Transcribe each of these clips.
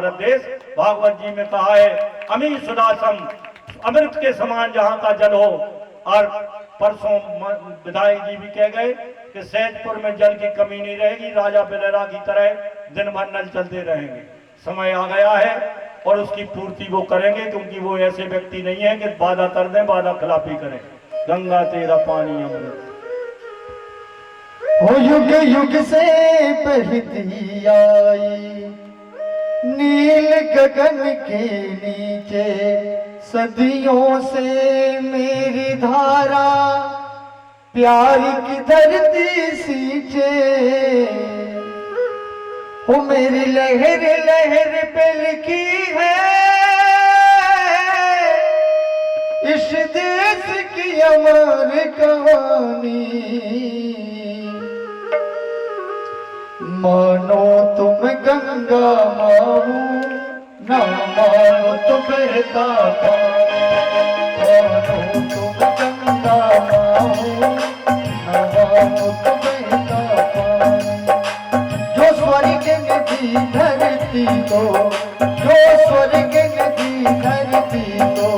भारत देश भागवत जी में कहा है, अमी सुदासम, अमृत के समान जहां का जल हो। और परसों विधायक जी भी कह गए कि सैदपुर में जल की कमी नहीं रहेगी, राजा बिलरा की तरह दिन भर नल चलते रहेंगे। समय आ गया है और उसकी पूर्ति वो करेंगे, क्योंकि वो ऐसे व्यक्ति नहीं है कि वादा कर दें, वादा खिलाफी करें। गंगा तेरा पानी अमृत हो, युग युग से बहती आई नील गगन के नीचे, सदियों से मेरी धारा प्यार की धरती सींचे। हो मेरी लहर लहर पे लिखी है इस देश की अमर कहानी। मानो तुम गंगा माहू, ना मानो तो बहता पानी। मानो तुम गंगा माहू, ना मानो तो बहता पानी। जो स्वर्ग नदी धरती को, जो स्वर्ग नदी धरती को,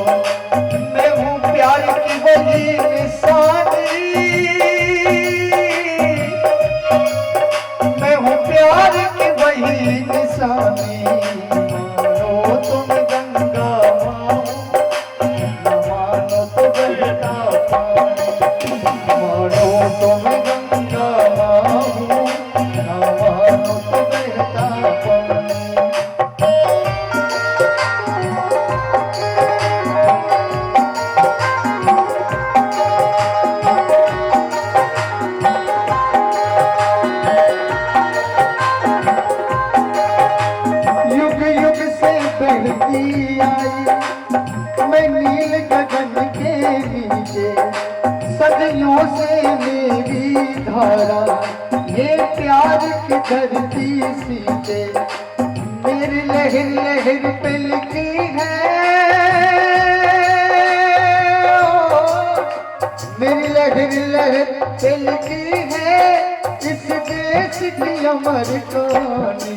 मैं हूँ प्यार की वही निशानी। मैं हूँ प्यार की वही निशानी। मानो तुम गंगा माहू, न मानो तो बहता पानी। मानो तुम गंगा माहू, न मानो तो बहता पानी। युग युग से बहती आई मैं नील गगन के नीचे, सदियों से मेरी धारा ये प्यार की धरती सींचे। मेरी लहर लहर पे लिखी है, मेरी लहर लहर पे लिखी है इस देश की अमर कहानी।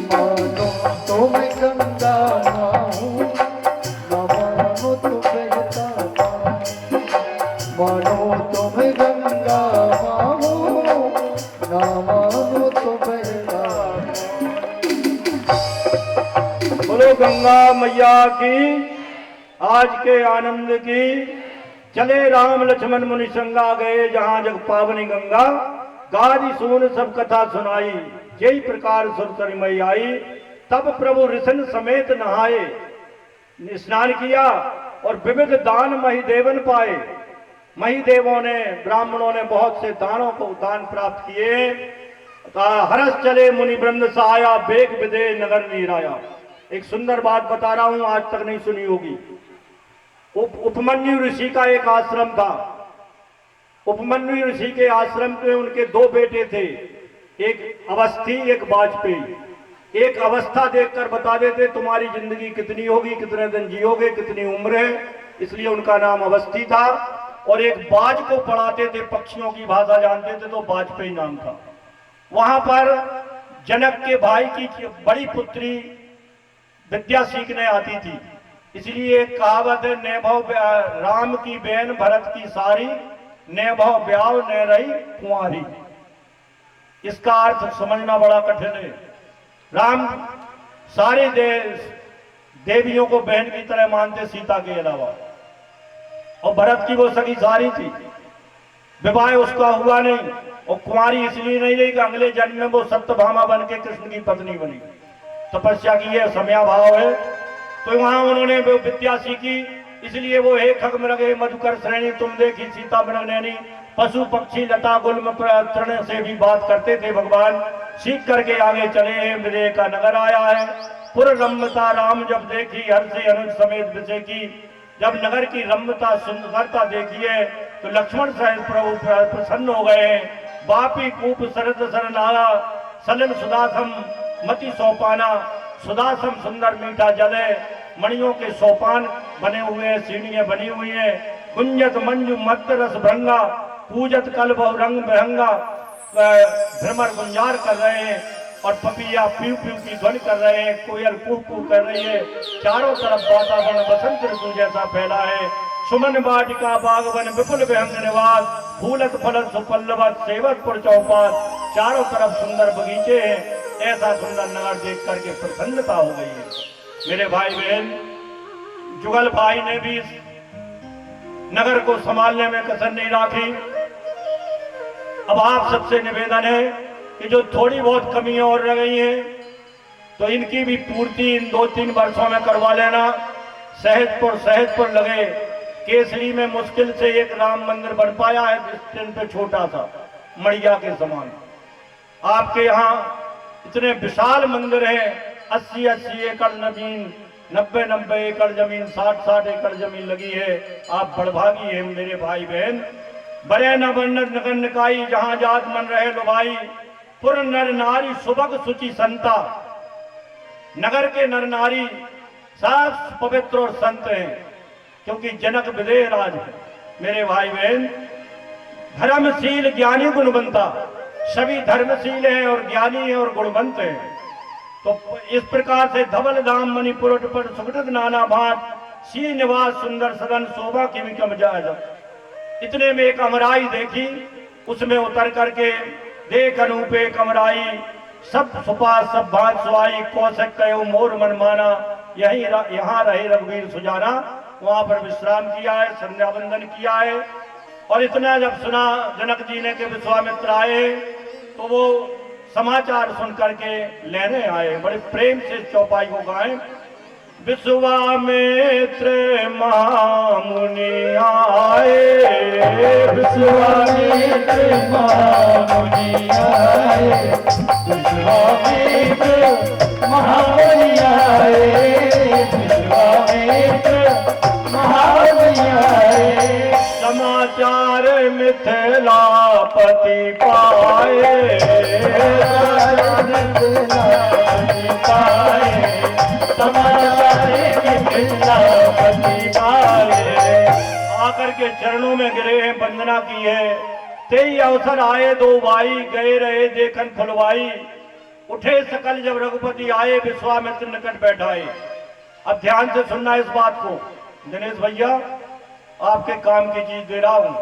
मानो तो मैं गंगा माहू, न मानो तो बहता पानी। मानो तो मैं गंगा माहू, न मानो तो बहता पानी। बोलो गंगा मैया की, आज के आनंद की। चले राम लक्ष्मण मुनि संगा गए जहां जग पावनी गंगा, गादी सुन सब कथा सुनाई, यही प्रकार सुरसरी मई आई। तब प्रभु ऋषि समेत नहाए, स्नान किया और विविध दान महिदेवन पाए। महिदेवों ने, ब्राह्मणों ने बहुत से दानों को दान प्राप्त किए। हरस चले मुनि वृंद सहाया, बेग विदे नगर नीराया। एक सुंदर बात बता रहा हूं, आज तक नहीं सुनी होगी। उपमन्यु ऋषि का एक आश्रम था। उपमन्यु ऋषि के आश्रम में उनके दो बेटे थे, एक अवस्थी एक वाजपेयी। एक अवस्था देखकर बता देते तुम्हारी जिंदगी कितनी होगी, कितने दिन जियोगे, कितनी उम्र है, इसलिए उनका नाम अवस्थी था। और एक बाज को पढ़ाते थे, पक्षियों की भाषा जानते थे, तो वाजपेयी नाम था। वहां पर जनक के भाई की बड़ी पुत्री विद्या सीखने आती थी, इसलिए एक कहावत है, नैभव राम की बहन भरत की सारी, नैभव ब्याव न रही कुंवारी। इसका अर्थ समझना बड़ा कठिन है। राम सारे देवियों को बहन की तरह मानते, सीता के अलावा, और भरत की वो सगी सारी थी। विवाह उसका हुआ नहीं, और कुंवारी इसलिए नहीं रही कि अगले जन्म में वो सत्यभामा बन के कृष्ण की पत्नी बनी। तपस्या की है, समया भाव है। तो वहां उन्होंने वो विद्या सीखी, इसलिए वो हे खग मृगे मधुकर श्रेणी, तुम देखी सीता मृग नैनी। पशु पक्षी लता गुल्म तृण से भी बात करते थे भगवान। सीख करके आगे चले, विदेह का नगर आया है। पुर रम्यता राम जब देखी, हर से अनुज समेत विषय की। जब नगर की रम्यता सुंदरता देखी है तो लक्ष्मण सहित प्रभु प्रसन्न हो गए। बापी कूप सरद सरनाया, सलन सुदासम मति सोपाना। सुदासम सुंदर मीठा जल है, मणियों के सोपान बने हुए हैं, सीढ़ियां बनी हुई हैं। कुंजत मंजू मत रस भृंगा, पूजत कल बहु रंग बिरंगा, भ्रमर गुंजार कर रहे हैं। और पपीहा प्यू प्यू की ध्वनि कर रहे हैं, कोयल कू कू कर रही है। चारों तरफ वातावरण बसंत ऋतु जैसा फैला है। सुमन वाटिका बागवन विपुल विहंग निवास, फूलत फलत सुपल्लवत सेवतपुर चौपाल, चारों तरफ सुंदर बगीचे हैं। ऐसा सुंदर नगर देख करके प्रसन्नता हो गई है। मेरे भाई बहन, जुगल भाई ने भी इस नगर को संभालने में कसर नहीं राखी। अब आप सबसे निवेदन है कि जो थोड़ी बहुत कमियां और रह गई हैं तो इनकी भी पूर्ति इन 2-3 वर्षों में करवा लेना। सहजपुर लगे केसरी में मुश्किल से एक राम मंदिर बन पाया है, डिस्टेंस पे छोटा सा मड़िया के समान। आपके यहाँ इतने विशाल मंदिर हैं, 80-80 एकड़ जमीन, 90-90 एकड़ जमीन, 60-60 एकड़ जमीन लगी है। आप बड़भागी हैं मेरे भाई बहन। बड़े न बनत नगर निकाई, जहां जात मन रहे लो भाई, पुर नर नारी सुबक सुचि संता। नगर के नर नारी सब पवित्र और संत हैं, क्योंकि जनक विदेह राज है। मेरे भाई बहन, धर्मशील ज्ञानी गुणवंता, सभी धर्मशील हैं और ज्ञानी हैं और गुणवंत हैं। तो इस प्रकार से धवल धाम मणिपुर पर सुकृत नाना भात, सी निवास सुंदर सदन शोभा की भी कम जायजा। इतने में एक अमराई देखी, उसमें उतर करके देख अनूपे कमराई, सब सुपा सब भात सुहाई, कौशक कयो मोर मन माना, यहाँ रहे रघुवीर सुजाना। वहां पर विश्राम किया है, संध्या वंदन किया है। और इतना जब सुना जनक जी ने कि विश्वामित्र आए, तो वो समाचार सुन करके लेने आए। बड़े प्रेम से चौपाई को गाए, विश्वामित्र महामुनि आए, विश्वामित्र महामुनि आए, विश्वामित्र महामुनि आए, विश्वामित्र महामुनि आए। समाचार मिथिलापति पाए, मिथिलापति पाए, समाचार मिथिलापति पाए। आकर के चरणों में गिरे हैं, वंदना की है। तेई अवसर आए दो भाई, गए रहे देखन फुलवाई। उठे सकल जब रघुपति आए, विश्वामित्र निकट बैठाए। अब ध्यान से सुनना इस बात को। दिनेश भैया, आपके काम की चीज दे रहा हूं।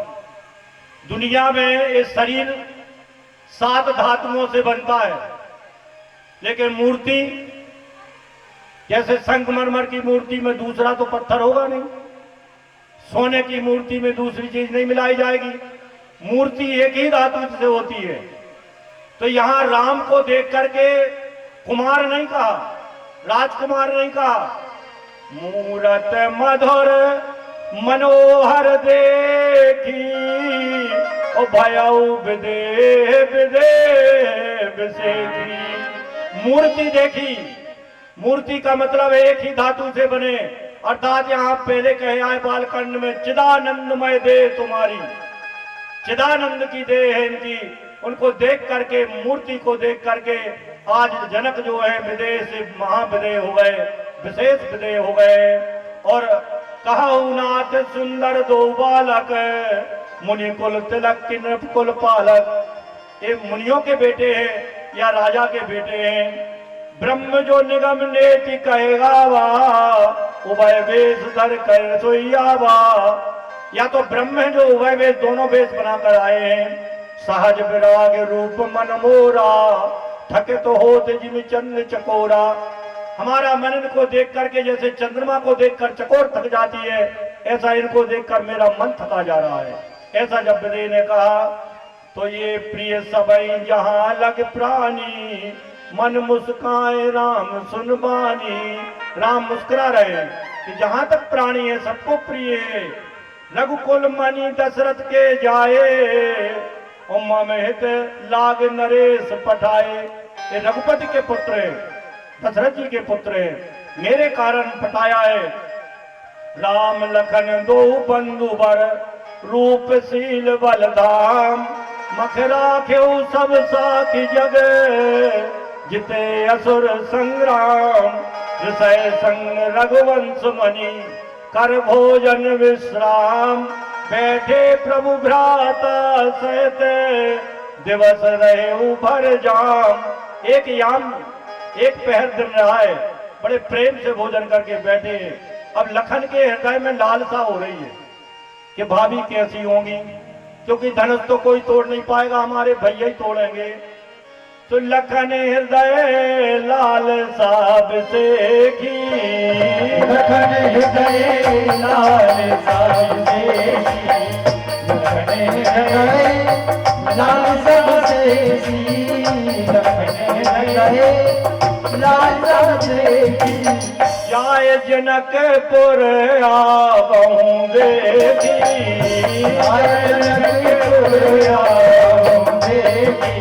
दुनिया में ये शरीर 7 धातुओं से बनता है, लेकिन मूर्ति जैसे संगमरमर की मूर्ति में दूसरा तो पत्थर होगा नहीं, सोने की मूर्ति में दूसरी चीज नहीं मिलाई जाएगी। मूर्ति एक ही धातु से होती है। तो यहां राम को देख करके कुमार नहीं कहा, राजकुमार नहीं कहा, मूरत मधुर मनोहर देखी, ओ भयऊ विदेह विदेह विसेखी। मूर्ति देखी, मूर्ति का मतलब एक ही धातु से बने, अर्थात यहाँ पहले कहे आए बालकांड में, चिदानंदमय देह तुम्हारी, चिदानंद की देह है इनकी। उनको देख करके, मूर्ति को देख करके आज जनक जो है विदेह से महाविदेह हो गए, विशेष विदेह हो गए। और कहु नाथ सुंदर दो बालक, मुनि कुल तिलक की नृप कुल पालक। ये मुनियों के बेटे हैं या राजा के बेटे हैं। ब्रह्म जो निगम नेति कहेगा वा, उभय वेश धर कर सोइया वा। या तो ब्रह्म है जो उभय वेश दोनों वेश बनाकर आए हैं। सहज विराग रूप मन मोरा, थके तो होते जिम चंद्र चकोरा। हमारा मन इनको देख करके जैसे चंद्रमा को देखकर चकोर थक जाती है, ऐसा इनको देखकर मेरा मन थका जा रहा है। ऐसा जब विदेह ने कहा तो ये प्रिय सबई जहां लग प्राणी, मन मुस्काए राम सुन बानी। राम मुस्कुरा रहे कि जहां तक प्राणी है सबको प्रिय है। रघुकुल मणि दशरथ के जाए, उम्मा में हित लाग नरेश पठाए। ये रघुपति के पुत्र है, दशरथ जी के पुत्र है, मेरे कारण पटाया है। राम लखन दो बंधु बर, रूपशील बलधाम। मखरा खेऊ सब साखी जग, जिते असुर संग्राम। विषय संग रघुवंश मणि, कर भोजन विश्राम। बैठे प्रभु भ्राता सहित, दिवस रहे भर जाम। एक याम एक पहर दिन रहा है, बड़े प्रेम से भोजन करके बैठे हैं। अब लखन के हृदय में लालसा हो रही है कि भाभी कैसी होंगी, क्योंकि धनुष तो कोई तोड़ नहीं पाएगा, हमारे भैया ही तोड़ेंगे। तो लखन हृदय लालसा से की, लखन हृदय लालसा से की, लखन हृदय लालसा से की, लखन हृदय लालसा से की। जाय जनकपुर आवऊं देवी, जाय जनकपुर आवऊं देवी,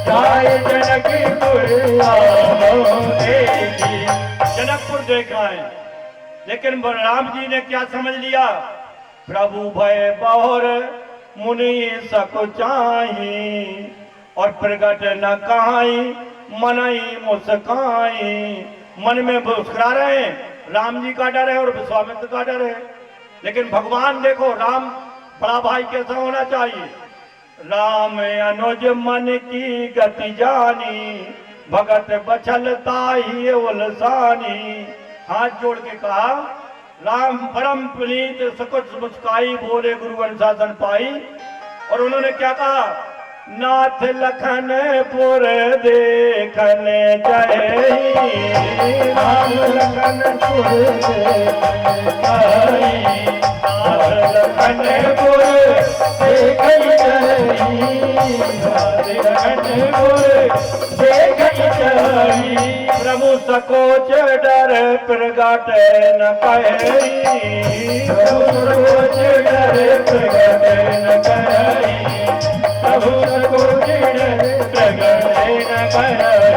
जाय जनकपुर आवऊं देवी। जनकपुर देखा है, लेकिन बलराम जी ने क्या समझ लिया, प्रभु भय बहुर मुनि सकुचाई, और प्रगट न कहाई मनई मुस्काई। मन में मुस्कुरा रहे हैं, राम जी का डर है और विश्वामित्र का डर है, लेकिन भगवान देखो, राम बड़ा भाई कैसा होना चाहिए। राम अनुज मन की गति जानी, भगत बछलता ही उलसानी। हाथ जोड़ के कहा, राम परम पुनीत सकुच मुस्काई, बोले गुरु अनुशासन पाई। और उन्होंने क्या कहा, नाथ लखनपुर देखन जय, राम लखनपुर देखन जय, नाथ लखनपुर देखन जय, नाथ लखनपुर देखन जय। प्रभु सकोच डर प्रगट न कही, प्रभु सकोच डर प्रगट न कही, प्रभु सकोच डर प्रगट न कही।